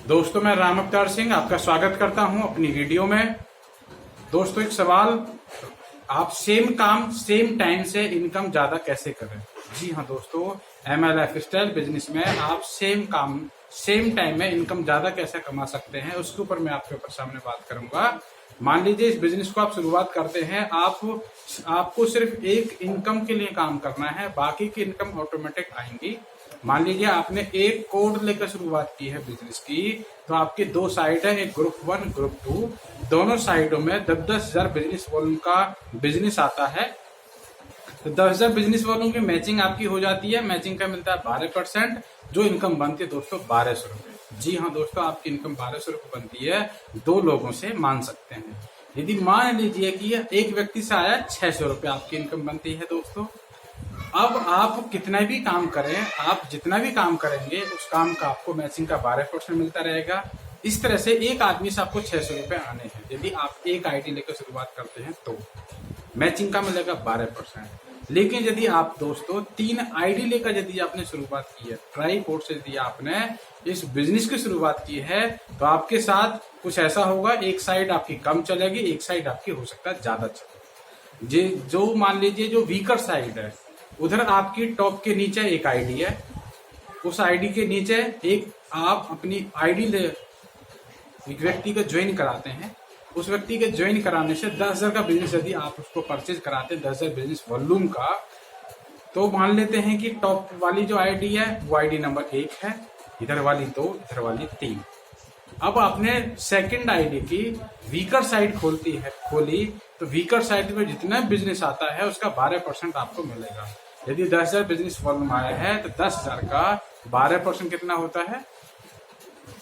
दोस्तों, मैं राम अवतार सिंह आपका स्वागत करता हूं अपनी वीडियो में। दोस्तों, एक सवाल, आप सेम काम सेम टाइम से इनकम ज्यादा कैसे करें? जी हाँ दोस्तों, MI लाइफस्टाइल बिजनेस में आप सेम काम सेम टाइम में इनकम ज्यादा कैसे कमा सकते हैं, उसके ऊपर मैं आपके ऊपर सामने बात करूंगा। मान लीजिए इस बिजनेस को आप शुरुआत करते हैं, आपको सिर्फ एक इनकम के लिए काम करना है, बाकी की इनकम ऑटोमेटिक आएंगी। मान लीजिए आपने एक कोड लेकर शुरुआत की है बिजनेस की, तो आपके दो साइड है, एक ग्रुप 1 ग्रुप 2, दोनों साइडों में 10-10 हजार बिजनेस वॉल्यूम का बिजनेस आता है। तो 10,000 बिजनेस वॉल्यूम की मैचिंग आपकी हो जाती है। मैचिंग का मिलता है 12%, जो इनकम बनती है दोस्तों 1200 रुपए। जी हाँ दोस्तों, आपकी इनकम 1200 रुपए बनती है, दो लोगों से मान सकते हैं। यदि मान लीजिए कि एक व्यक्ति से आया 600 रुपए आपकी इनकम बनती है दोस्तों। अब आप कितना भी काम करें, आप जितना भी काम करेंगे उस काम का आपको मैचिंग का 12% मिलता रहेगा। इस तरह से एक आदमी से आपको 600 रुपए आने हैं। यदि आप एक आईडी लेकर शुरुआत करते हैं तो मैचिंग का मिलेगा 12%। लेकिन यदि आप दोस्तों 3 आईडी लेकर यदि आपने शुरुआत की है, ट्राई कोड से यदि आपने इस बिजनेस की शुरुआत की है, तो आपके साथ कुछ ऐसा होगा, एक साइड आपकी कम चलेगी, एक साइड आपकी हो सकता है ज्यादा चले। जो मान लीजिए जो वीकर साइड है, उधर आपकी टॉप के नीचे एक आईडी है, उस आईडी के नीचे एक आप अपनी आईडी ले एक व्यक्ति को ज्वाइन कराते हैं। उस व्यक्ति के ज्वाइन कराने से 10,000 का बिजनेस यदि आप उसको परचेज कराते हैं, 10,000 बिजनेस वॉल्यूम का, तो मान लेते हैं कि टॉप वाली जो आईडी है वो आईडी नंबर 1 है, इधर वाली 2, इधर वाली 3। अब आपने सेकंड आईडी की वीकर साइड खोली, तो वीकर साइड में जितना बिजनेस आता है उसका 12% आपको मिलेगा। यदि 10,000 बिजनेस वॉल्यूम आया है तो 10,000 का 12% कितना होता है?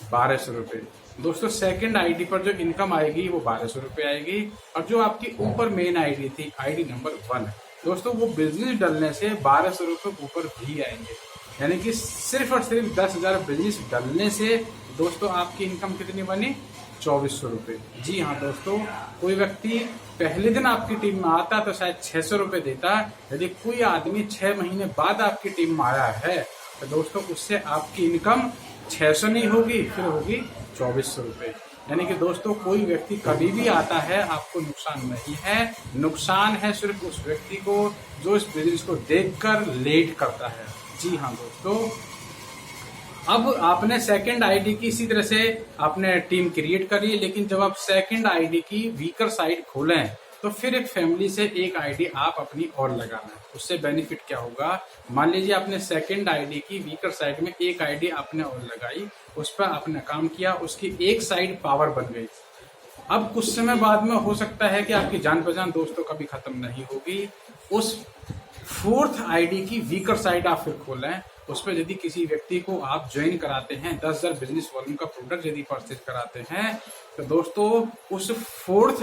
1200 रुपए। दोस्तों, सेकंड आईडी पर जो इनकम आएगी वो 1200 रुपए आएगी। और जो आपकी ऊपर मेन आईडी थी, आईडी नंबर 1, दोस्तों वो बिजनेस डलने से 1200 रुपए ऊपर भी आएंगे। यानी कि सिर्फ और सिर्फ 10,000 बिजनेस डलने से दोस्तों आपकी इनकम कितनी बनी? 2400 रुपए। जी हाँ दोस्तों, कोई व्यक्ति पहले दिन आपकी टीम में आता तो शायद 600 रुपए देता। यदि कोई आदमी 6 महीने बाद आपकी टीम में आया है तो दोस्तों उससे आपकी इनकम 600 नहीं होगी, फिर होगी 2400 रुपए। यानी कि दोस्तों कोई व्यक्ति कभी भी आता है, आपको नुकसान नहीं है, नुकसान है सिर्फ उस व्यक्ति को जो इस बिजनेस को देखकर लेट करता है। जी हाँ दोस्तों, अब आपने सेकंड आईडी की इसी तरह से आपने टीम क्रिएट करी, लेकिन जब आप सेकंड आईडी की वीकर साइड खोलें तो फिर एक फैमिली से एक आईडी आप अपनी और लगाना। उससे बेनिफिट क्या होगा? मान लीजिए आपने सेकंड आईडी की वीकर साइड में एक आईडी आपने और लगाई, उस पर आपने काम किया, उसकी एक साइड पावर बन गई। अब कुछ समय बाद में हो सकता है कि आपकी जान पहचान दोस्तों कभी खत्म नहीं होगी। उस फोर्थ आईडी की वीकर साइड आप फिर खोलें, उस पर यदि किसी व्यक्ति को आप ज्वाइन कराते हैं, 10,000 बिजनेस वॉल्यूम का प्रोडक्ट यदि परचेज कराते हैं, तो दोस्तों उस फोर्थ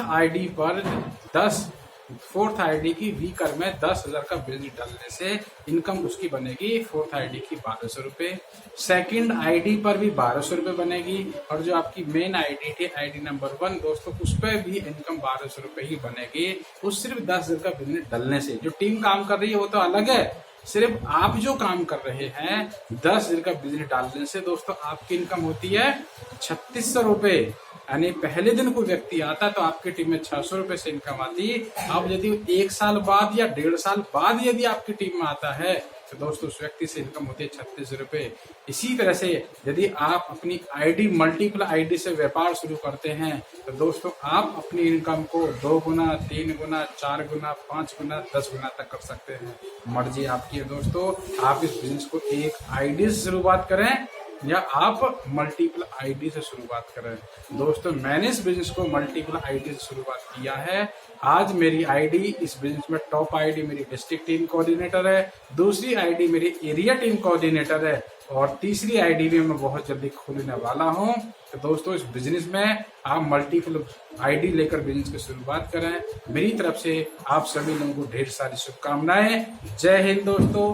आईडी की वीकर में 10,000 का बिजनेस डालने से इनकम उसकी बनेगी फोर्थ आईडी की 1200 रुपए। सेकेंड आईडी पर भी 1200 रुपए बनेगी। और जो आपकी मेन आईडी थी, आईडी नंबर 1, दोस्तों उस पर भी इनकम 1200 रुपए ही बनेगी, उस सिर्फ 10,000 का बिजनेस डालने से। जो टीम काम कर रही है वो तो अलग है, सिर्फ आप जो काम कर रहे हैं 10,000 का बिजनेस डालने से दोस्तों आपकी इनकम होती है 3600 रुपए। यानी पहले दिन कोई व्यक्ति आता तो आपकी टीम में 600 रुपए से इनकम आती। अब यदि 1 साल बाद या 1.5 साल बाद यदि आपकी टीम में आता है तो दोस्तों उस व्यक्ति से इनकम होती है 36 रुपए। इसी तरह से यदि आप अपनी आईडी मल्टीपल आईडी से व्यापार शुरू करते हैं तो दोस्तों आप अपनी इनकम को 2 गुना, 3 गुना, 4 गुना, 5 गुना, 10 गुना तक कर सकते हैं। मर्जी आपकी है दोस्तों, आप इस बिजनेस को एक आईडी से शुरुआत करें या आप मल्टीपल आईडी से शुरुआत करें। दोस्तों मैंने इस बिजनेस को मल्टीपल आईडी से शुरुआत किया है। आज मेरी आईडी इस बिजनेस में टॉप आईडी मेरी डिस्ट्रिक्ट टीम कोऑर्डिनेटर है, दूसरी आईडी मेरी एरिया टीम कोऑर्डिनेटर है, और तीसरी आईडी भी मैं बहुत जल्दी खोलने वाला हूं। तो दोस्तों इस बिजनेस में आप मल्टीपल आईडी लेकर बिजनेस की शुरुआत करें। मेरी तरफ से आप सभी लोगों को ढेर सारी शुभकामनाएं। जय हिंद दोस्तों।